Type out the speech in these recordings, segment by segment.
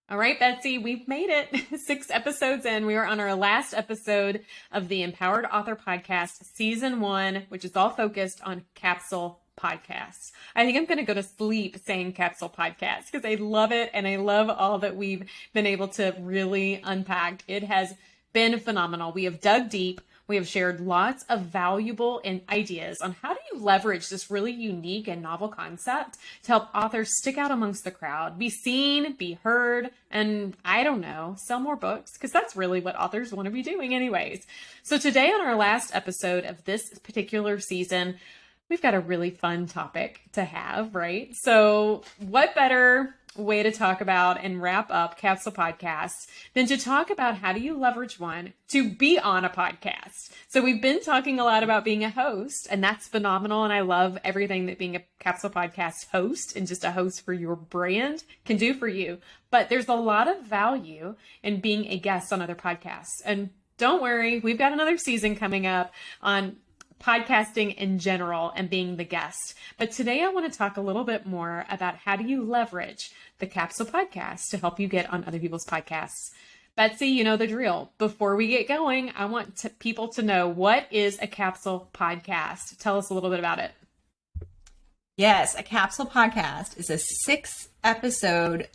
All right, Betsy, we've made it 6 episodes in. We are on our last episode of the Empowered Author Podcast, Season 1, which is all focused on capsule podcasts. I think I'm going to go to sleep saying capsule podcast because I love it and I love all that we've been able to really unpack. It has been phenomenal. We have dug deep. We have shared lots of valuable ideas on how do you leverage this really unique and novel concept to help authors stick out amongst the crowd, be seen, be heard, and I don't know, sell more books, because that's really what authors want to be doing anyways. So today on our last episode of this particular season, we've got a really fun topic to have, right? So what better way to talk about and wrap up capsule podcasts than to talk about how do you leverage one to be on a podcast. So we've been talking a lot about being a host, and that's phenomenal. And I love everything that being a capsule podcast host and just a host for your brand can do for you. But there's a lot of value in being a guest on other podcasts. And don't worry, we've got another season coming up on podcasting in general and being the guest. But today I want to talk a little bit more about how do you leverage the capsule podcast to help you get on other people's podcasts. Betsy, you know the drill. Before we get going, I want people to know, what is a capsule podcast? Tell us a little bit about it. Yes, a capsule podcast is a 6-episode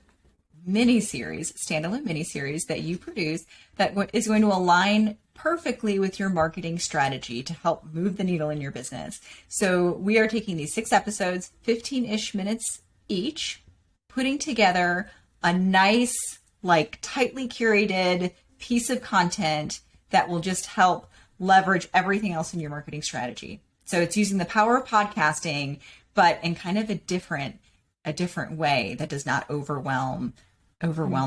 mini-series, standalone mini-series that you produce that is going to align perfectly with your marketing strategy to help move the needle in your business. So we are taking these 6 episodes, 15-ish minutes each, putting together a nice, tightly curated piece of content that will just help leverage everything else in your marketing strategy. So it's using the power of podcasting, but in kind of a different way that does not overwhelm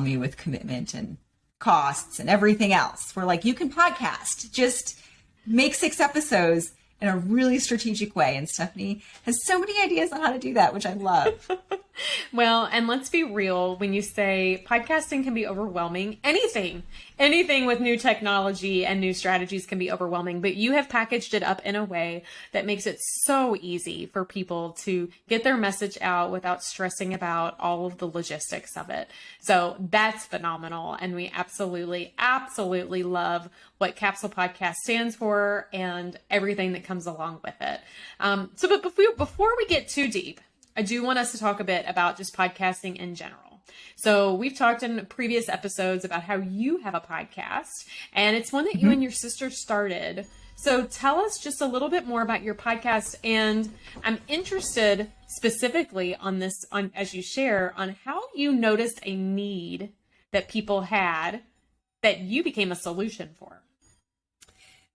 you with commitment and costs and everything else. We're like, you can podcast, just make 6 episodes in a really strategic way. And Stephanie has so many ideas on how to do that, which I love. Well, and let's be real. When you say podcasting can be overwhelming, anything with new technology and new strategies can be overwhelming, but you have packaged it up in a way that makes it so easy for people to get their message out without stressing about all of the logistics of it. So that's phenomenal. And we absolutely, absolutely love what Capsule Podcast stands for and everything that comes along with it. But before we get too deep, I do want us to talk a bit about just podcasting in general. So we've talked in previous episodes about how you have a podcast, and it's one that you and your sister started. So tell us just a little bit more about your podcast. And I'm interested specifically as you share, on how you noticed a need that people had that you became a solution for.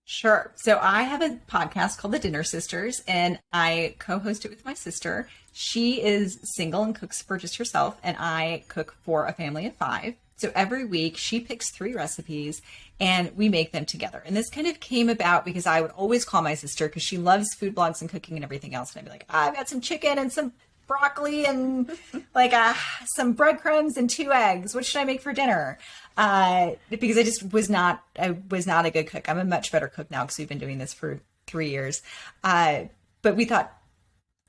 Sure. So I have a podcast called The Dinner Sisters, and I co-host it with my sister. She is single and cooks for just herself, and I cook for a family of 5. So every week she picks 3 recipes and we make them together. And this kind of came about because I would always call my sister because she loves food blogs and cooking and everything else. And I'd be like, I've got some chicken and some broccoli and some breadcrumbs and 2 eggs. What should I make for dinner? Because I just was not a good cook. I'm a much better cook now because we've been doing this for 3 years. But we thought,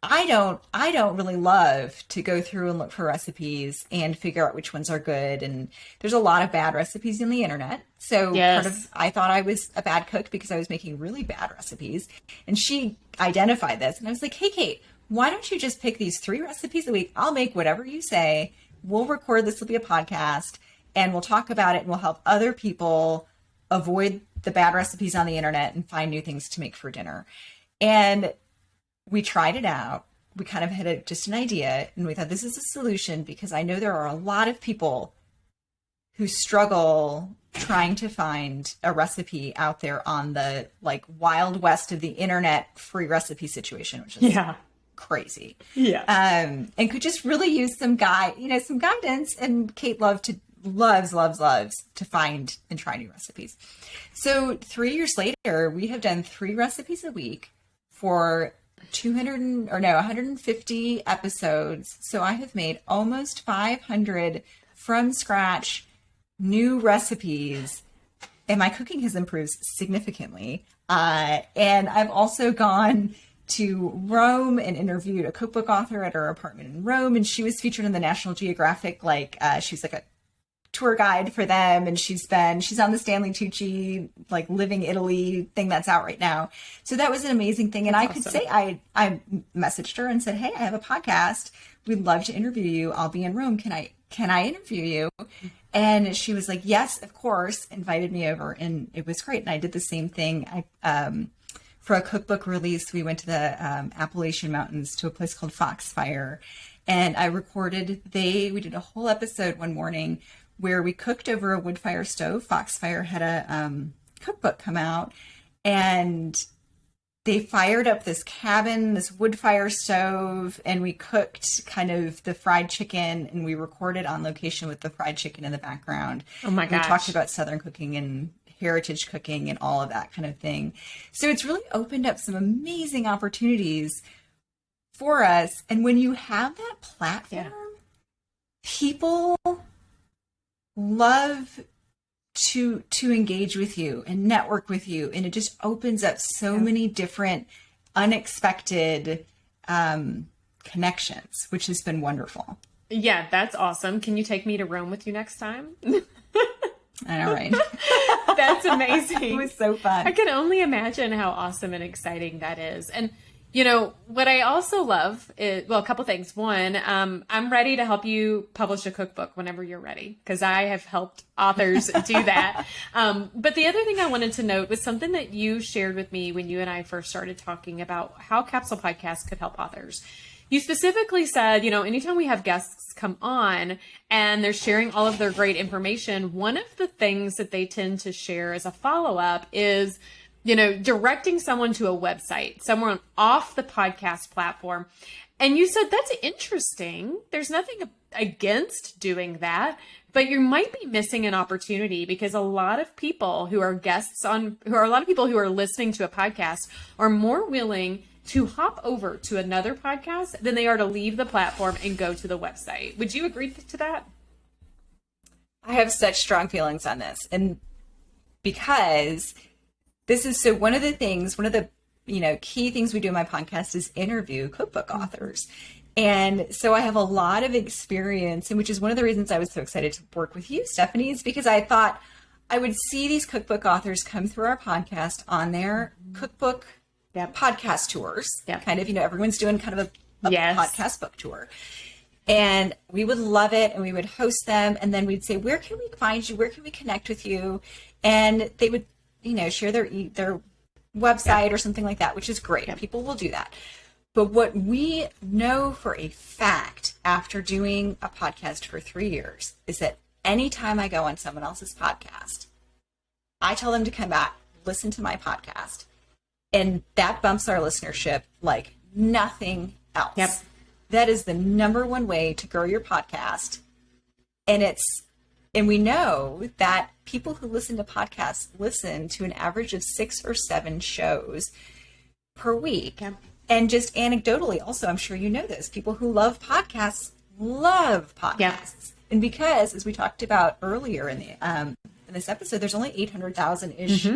I don't really love to go through and look for recipes and figure out which ones are good. And there's a lot of bad recipes on the internet. So Yes. I thought I was a bad cook because I was making really bad recipes. And she identified this. And I was like, hey, Kate, why don't you just pick these 3 recipes a week? I'll make whatever you say. We'll record this. Will be a podcast and we'll talk about it and we'll help other people avoid the bad recipes on the internet and find new things to make for dinner. And we tried it out. We kind of had just an idea and we thought this is a solution because I know there are a lot of people who struggle trying to find a recipe out there on the wild west of the internet free recipe situation, which is crazy. Yeah. And could just really use some guidance. And Kate loves to find and try new recipes. So 3 years later, we have done 3 recipes a week for 150 episodes. So I have made almost 500 from scratch new recipes, and my cooking has improved significantly. And I've also gone to Rome and interviewed a cookbook author at her apartment in Rome, and she was featured in the National Geographic. She's like a tour guide for them, and she's on the Stanley Tucci like Living Italy thing that's out right now. So that was an amazing thing. And I could say I messaged her and said, hey, I have a podcast. We'd love to interview you. I'll be in Rome. Can I interview you? And she was like, yes, of course, invited me over, and it was great. And I did the same thing. For a cookbook release, we went to the Appalachian Mountains to a place called Foxfire, and I recorded. We did a whole episode one morning where we cooked over a wood fire stove. Foxfire had a cookbook come out, and they fired up this cabin, this wood fire stove, and we cooked kind of the fried chicken, and we recorded on location with the fried chicken in the background. Oh my gosh. We talked about Southern cooking and heritage cooking and all of that kind of thing. So it's really opened up some amazing opportunities for us. And when you have that platform, people love to engage with you and network with you, and it just opens up so many different unexpected connections, which has been wonderful. Yeah, that's awesome. Can you take me to Rome with you next time? I know, right? That's amazing. It was so fun. I can only imagine how awesome and exciting that is. And you know, what I also love is, well, a couple things. One, I'm ready to help you publish a cookbook whenever you're ready, because I have helped authors do that. But the other thing I wanted to note was something that you shared with me when you and I first started talking about how Capsule Podcast could help authors. You specifically said, you know, anytime we have guests come on and they're sharing all of their great information, one of the things that they tend to share as a follow-up is, you know, directing someone to a website, someone off the podcast platform. And you said, that's interesting. There's nothing against doing that, but you might be missing an opportunity, because a lot of people who are listening to a podcast are more willing to hop over to another podcast than they are to leave the platform and go to the website. Would you agree to that? I have such strong feelings on this. And because this is so one of the key things we do in my podcast is interview cookbook authors. And so I have a lot of experience, and which is one of the reasons I was so excited to work with you, Stephanie, is because I thought I would see these cookbook authors come through our podcast on their cookbook podcast tours. Kind of, everyone's doing kind of a podcast book tour. And we would love it, and we would host them, and then we'd say, where can we find you? Where can we connect with you? And they would, share their website or something like that, which is great. People will do that. But what we know for a fact after doing a podcast for 3 years is that anytime I go on someone else's podcast, I tell them to come back, listen to my podcast. And that bumps our listenership like nothing else. That is the number one way to grow your podcast. And we know that people who listen to podcasts listen to an average of 6 or 7 shows per week. And just anecdotally, also, I'm sure you know this, people who love podcasts. And because, as we talked about earlier in this episode, there's only 800,000-ish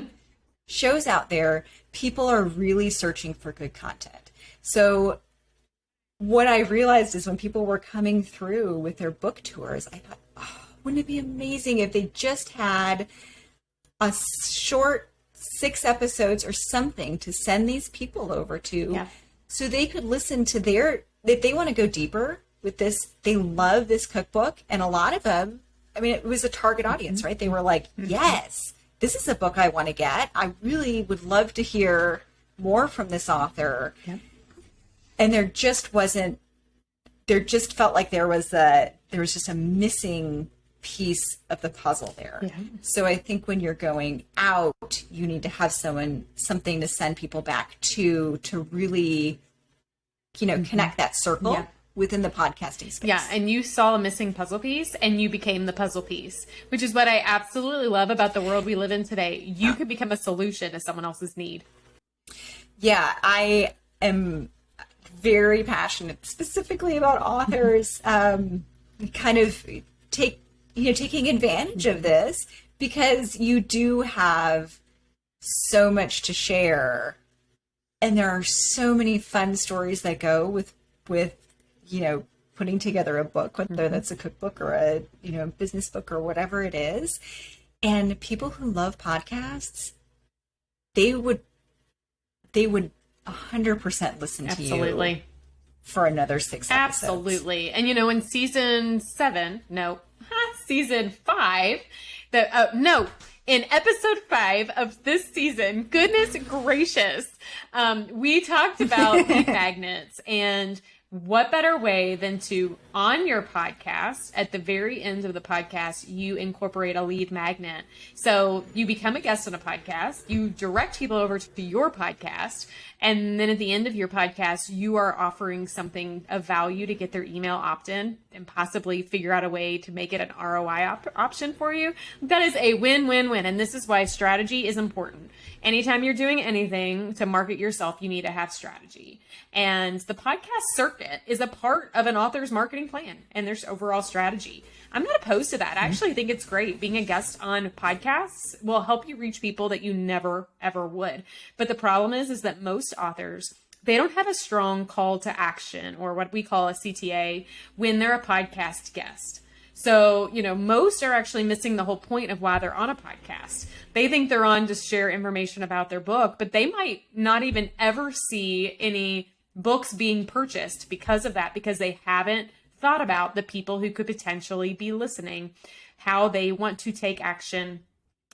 shows out there. People are really searching for good content. So what I realized is when people were coming through with their book tours, I thought, wouldn't it be amazing if they just had a short 6 episodes or something to send these people over to, so they could listen to if they want to go deeper with this, they love this cookbook. And a lot of them, it was a target audience, right? They were like, yes, this is a book I want to get. I really would love to hear more from this author. And there just felt like there was just a missing piece of the puzzle there. So I think when you're going out, you need to have something to send people back to really, connect that circle within the podcasting space. And you saw a missing puzzle piece, and you became the puzzle piece, which is what I absolutely love about the world we live in today. You could become a solution to someone else's need. I am very passionate specifically about authors, kind of taking advantage of this, because you do have so much to share, and there are so many fun stories that go with putting together a book, whether that's a cookbook or a, business book or whatever it is. And people who love podcasts, they would 100% listen to you for another 6 episodes. Absolutely. And in season 5, in episode 5 of this season, goodness gracious, we talked about lead magnets, and what better way than to, on your podcast, at the very end of the podcast, you incorporate a lead magnet. So you become a guest on a podcast, you direct people over to your podcast, and then at the end of your podcast, you are offering something of value to get their email opt-in and possibly figure out a way to make it an ROI option for you. That is a win-win-win. And this is why strategy is important. Anytime you're doing anything to market yourself, you need to have strategy. And the podcast circuit is a part of an author's marketing plan and their overall strategy. I'm not opposed to that. I actually think it's great. Being a guest on podcasts will help you reach people that you never, ever would. But the problem is that most authors, they don't have a strong call to action, or what we call a CTA, when they're a podcast guest. So, most are actually missing the whole point of why they're on a podcast. They think they're on to share information about their book, but they might not even ever see any books being purchased because of that, because they haven't thought about the people who could potentially be listening, how they want to take action.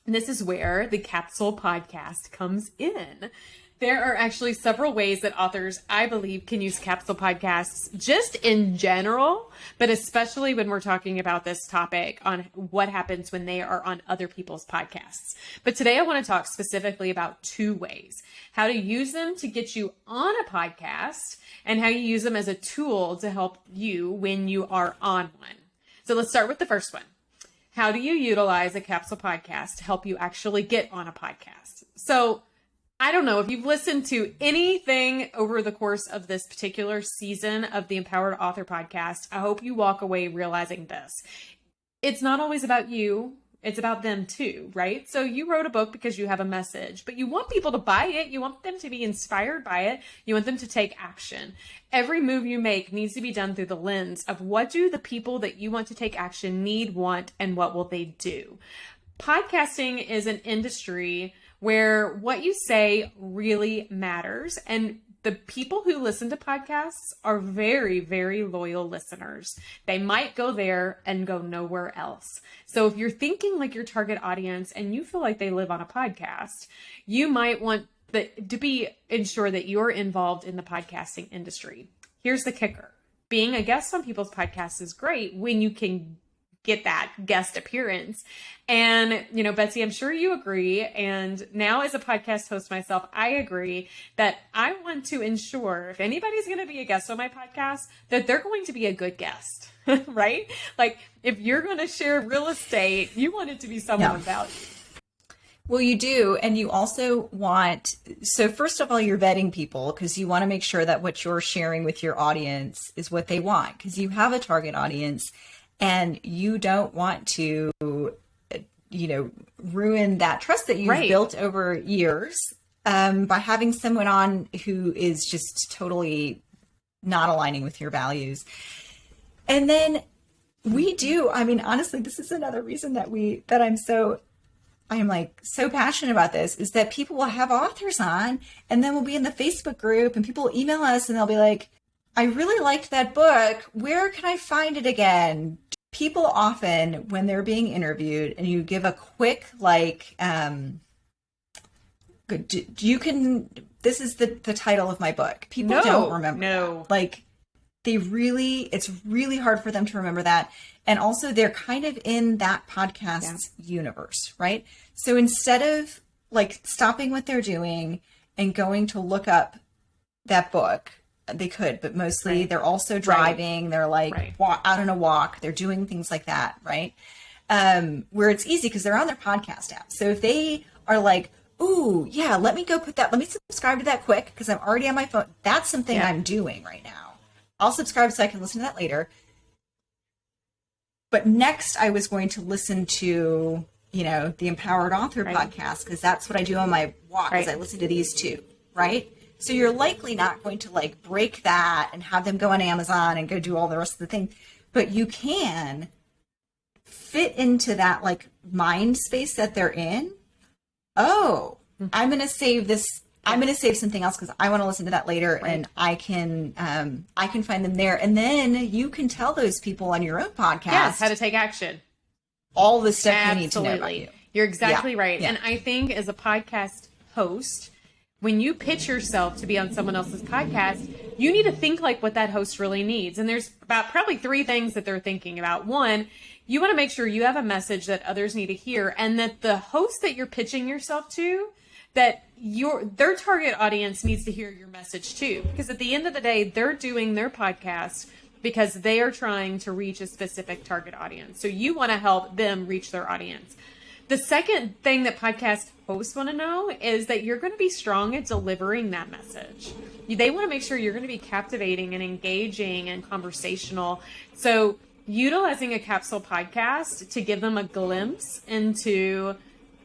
And this is where the capsule podcast comes in. There are actually several ways that authors, I believe, can use capsule podcasts just in general, but especially when we're talking about this topic on what happens when they are on other people's podcasts. But today I want to talk specifically about 2 ways: how to use them to get you on a podcast and how you use them as a tool to help you when you are on one. So let's start with the first one. How do you utilize a capsule podcast to help you actually get on a podcast? So I don't know if you've listened to anything over the course of this particular season of the Empowered Author Podcast. I hope you walk away realizing this. It's not always about you. It's about them too, right? So you wrote a book because you have a message, but you want people to buy it. You want them to be inspired by it. You want them to take action. Every move you make needs to be done through the lens of what do the people that you want to take action need, want, and what will they do? Podcasting is an industry where what you say really matters. And the people who listen to podcasts are very, very loyal listeners. They might go there and go nowhere else. So if you're thinking like your target audience and you feel like they live on a podcast, you might want to be ensure that you're involved in the podcasting industry. Here's the kicker. Being a guest on people's podcasts is great when you can get that guest appearance. And, Betsy, I'm sure you agree. And now as a podcast host myself, I agree that I want to ensure if anybody's going to be a guest on my podcast, that they're going to be a good guest, right? Like if you're going to share real estate, you want it to be someone of value. Well, you do. And you also want, so first of all, you're vetting people because you want to make sure that what you're sharing with your audience is what they want, because you have a target audience. And you don't want to, ruin that trust that you've built over years by having someone on who is just totally not aligning with your values. And then we do. I mean, honestly, this is another reason that I'm so passionate about this, is that people will have authors on and then we'll be in the Facebook group and people will email us and they'll be like, I really liked that book. Where can I find it again? People often, when they're being interviewed and you give a quick, this is the title of my book. People don't remember that. It's really hard for them to remember that. And also they're kind of in that podcast's universe, right? So instead of stopping what they're doing and going to look up that book, they could, but mostly they're also driving. They're out on a walk. They're doing things like that, right? Where it's easy because they're on their podcast app. So if they are like, ooh, yeah, let me subscribe to that quick because I'm already on my phone. That's something I'm doing right now. I'll subscribe so I can listen to that later. But next I was going to listen to, the Empowered Author podcast because that's what I do on my walk is I listen to these 2, right? So you're likely not going to like break that and have them go on Amazon and go do all the rest of the thing. But you can fit into that like mind space that they're in. Oh, I'm going to save this. I'm going to save something else because I want to listen to that later, and I can find them there. And then you can tell those people on your own podcast how to take action. All the stuff you need to know about you. You're exactly right. Yeah. And I think as a podcast host, when you pitch yourself to be on someone else's podcast, you need to think like what that host really needs. And there's about probably 3 things that they're thinking about. One, you want to make sure you have a message that others need to hear, and that the host that you're pitching yourself to, that their target audience needs to hear your message too. Because at the end of the day, they're doing their podcast because they are trying to reach a specific target audience. So you want to help them reach their audience. The second thing that podcast hosts want to know is that you're going to be strong at delivering that message. They want to make sure you're going to be captivating and engaging and conversational. So utilizing a capsule podcast to give them a glimpse into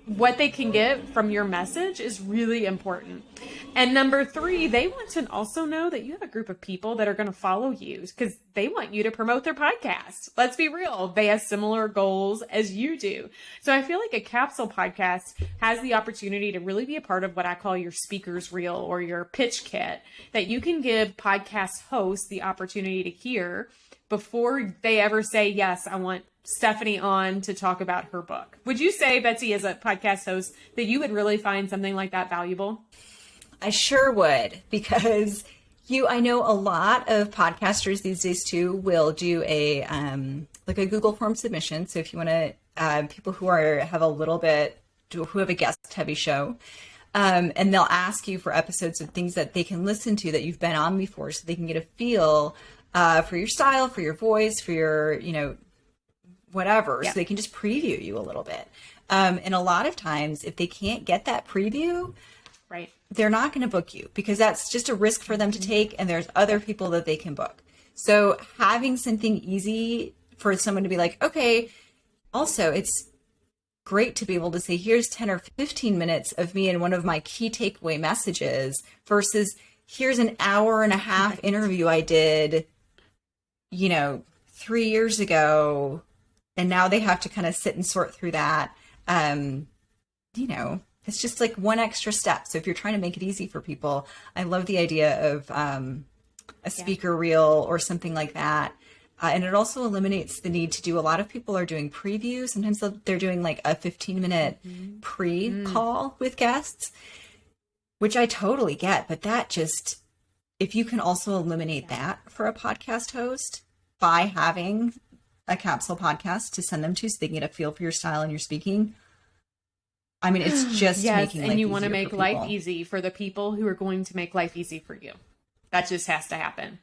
what they can get from your message is really important. And number 3, they want to also know that you have a group of people that are going to follow you because they want you to promote their podcast. Let's be real. They have similar goals as you do. So I feel like a capsule podcast has the opportunity to really be a part of what I call your speaker's reel or your pitch kit, that you can give podcast hosts the opportunity to hear before they ever say, yes, I want Stephanie on to talk about her book. Would you say, Betsy, as a podcast host, that you would really find something like that valuable? I sure would, because I know a lot of podcasters these days too will do a Google form submission. So if you want to, people who have a guest heavy show, and they'll ask you for episodes of things that they can listen to that you've been on before, so they can get a feel for your style, for your voice, for your, whatever. So they can just preview you a little bit. And a lot of times if they can't get that preview, right, they're not going to book you because that's just a risk for them to take. And there's other people that they can book. So having something easy for someone to be like, okay, also it's great to be able to say, here's 10 or 15 minutes of me and one of my key takeaway messages versus here's an hour and a half interview I did, 3 years ago. And now they have to kind of sit and sort through that. It's just like one extra step. So if you're trying to make it easy for people, I love the idea of a speaker reel or something like that. And it also eliminates the need to do, a lot of people are doing previews. Sometimes they're doing like a 15-minute pre-call with guests, which I totally get. But that just, if you can also eliminate that for a podcast host by having a capsule podcast to send them to so they can get a feel for your style and your speaking. I mean, it's just making life and you want to easier make for life people. easy for the people who are going to make life easy for you. That just has to happen.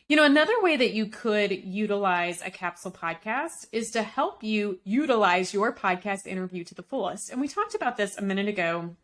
Another way that you could utilize a capsule podcast is to help you utilize your podcast interview to the fullest. And we talked about this a minute ago.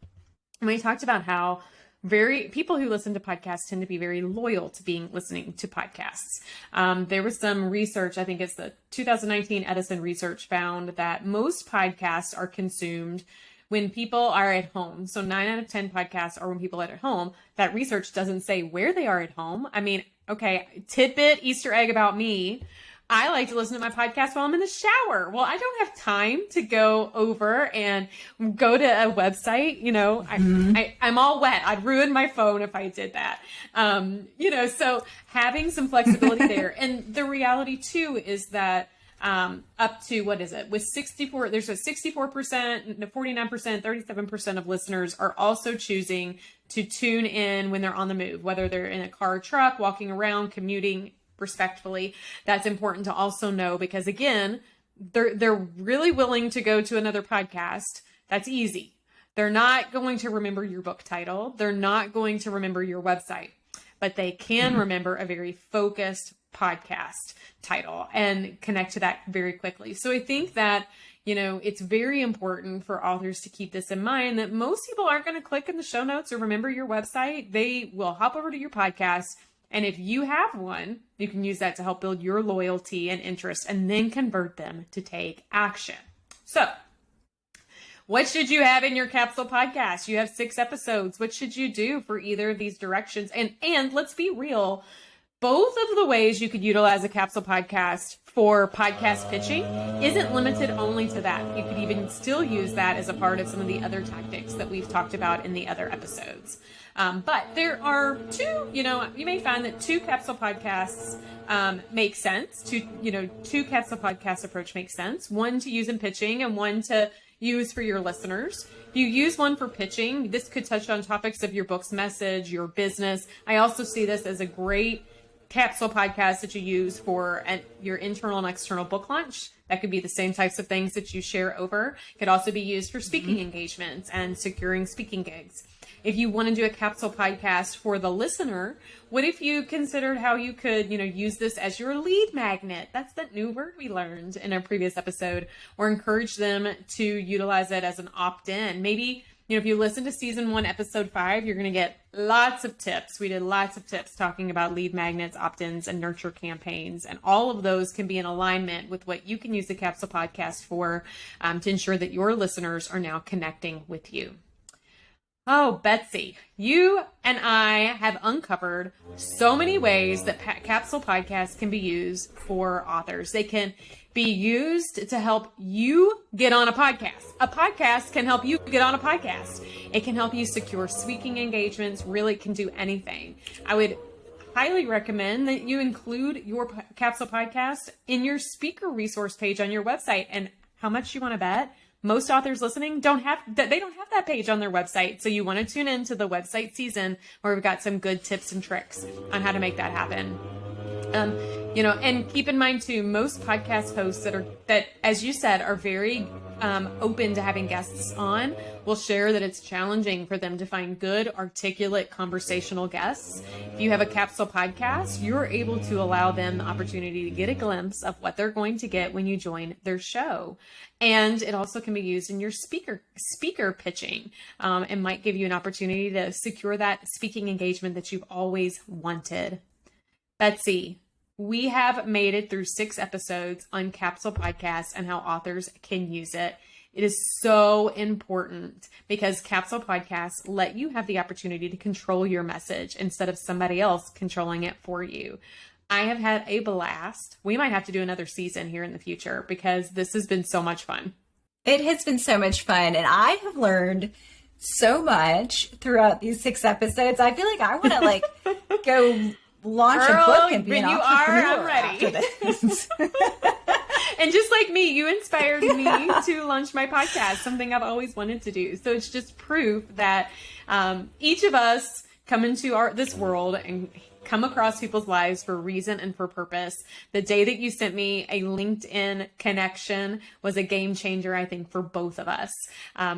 And we talked about how people who listen to podcasts tend to be very loyal to listening to podcasts. There was some research, I think it's the 2019 Edison research, found that most podcasts are consumed when people are at home. So 9 out of 10 podcasts are when people are at home. That research doesn't say where they are at home. I mean, okay, tidbit, Easter egg about me. I like to listen to my podcast while I'm in the shower. Well, I don't have time to go over and go to a website. I'm all wet. I'd ruin my phone if I did that. So having some flexibility there. And the reality too is that up to, with 64, there's a 64%, 49%, 37% of listeners are also choosing to tune in when they're on the move, whether they're in a car or truck, walking around, commuting. Respectfully, that's important to also know, because again, they're really willing to go to another podcast. That's easy. They're not going to remember your book title. They're not going to remember your website, but they can remember a very focused podcast title and connect to that very quickly. So I think that, it's very important for authors to keep this in mind, that most people aren't going to click in the show notes or remember your website. They will hop over to your podcast. And if you have one, you can use that to help build your loyalty and interest and then convert them to take action. So What should you have in your capsule podcast? You have 6 episodes. What should you do for either of these directions? And let's be real, both of the ways you could utilize a capsule podcast for podcast pitching isn't limited only to that. You could even still use that as a part of some of the other tactics that we've talked about in the other episodes. But there are 2, you may find that 2 capsule podcasts make sense. 2 capsule podcast approach makes sense. One to use in pitching and one to use for your listeners. If you use one for pitching, this could touch on topics of your book's message, your business. I also see this as a great capsule podcast that you use for your internal and external book launch. That could be the same types of things that you share over. It could also be used for speaking engagements and securing speaking gigs. If you want to do a capsule podcast for the listener, what if you considered how you could, use this as your lead magnet? That's that new word we learned in a previous episode, or encourage them to utilize it as an opt-in. Maybe, if you listen to season 1, episode 5, you're going to get lots of tips. We did lots of tips talking about lead magnets, opt-ins, and nurture campaigns. And all of those can be in alignment with what you can use the capsule podcast for to ensure that your listeners are now connecting with you. Oh, Betsy, you and I have uncovered so many ways that capsule podcasts can be used for authors. They can be used to help you get on a podcast. A podcast can help you get on a podcast. It can help you secure speaking engagements, really can do anything. I would highly recommend that you include your capsule podcast in your speaker resource page on your website. And how much you want to bet? Most authors listening don't have that page on their website. So you want to tune into the website season where we've got some good tips and tricks on how to make that happen. And keep in mind too, most podcast hosts that, as you said, are very open to having guests on will share that it's challenging for them to find good, articulate, conversational guests. If you have a capsule podcast, you're able to allow them the opportunity to get a glimpse of what they're going to get when you join their show. And it also can be used in your speaker pitching. It might give you an opportunity to secure that speaking engagement that you've always wanted. Betsy, we have made it through 6 episodes on capsule podcasts and how authors can use it. It is so important because capsule podcasts let you have the opportunity to control your message instead of somebody else controlling it for you. I have had a blast. We might have to do another season here in the future because this has been so much fun. It has been so much fun. And I have learned so much throughout these 6 episodes. I feel like I want to go launch a book and be an entrepreneur. I'm ready. After this. And just like me, you inspired me to launch my podcast, something I've always wanted to do. So it's just proof that each of us come into this world and come across people's lives for reason and for purpose. The day that you sent me a LinkedIn connection was a game changer, I think, for both of us.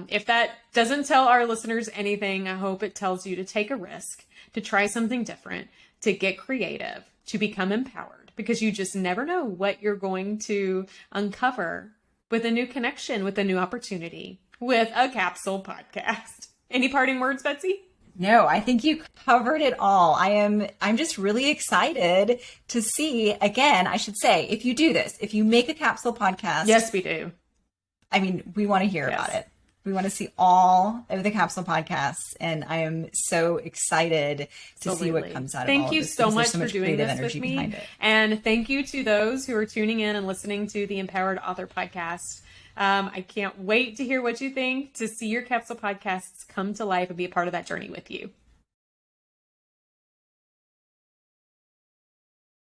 If that doesn't tell our listeners anything, I hope it tells you to take a risk, to try something different, to get creative, to become empowered, because you just never know what you're going to uncover with a new connection, with a new opportunity, with a capsule podcast. Any parting words, Betsy? No, I think you covered it all. I'm just really excited to see, again, I should say, if you do this, if you make a capsule podcast. Yes, we do. I mean, we want to hear about it. We want to see all of the capsule podcasts, and I am so excited to see what comes out of all of this. Thank you so much for doing this with me. And thank you to those who are tuning in and listening to the Empowered Author Podcast. I can't wait to hear what you think, to see your capsule podcasts come to life and be a part of that journey with you.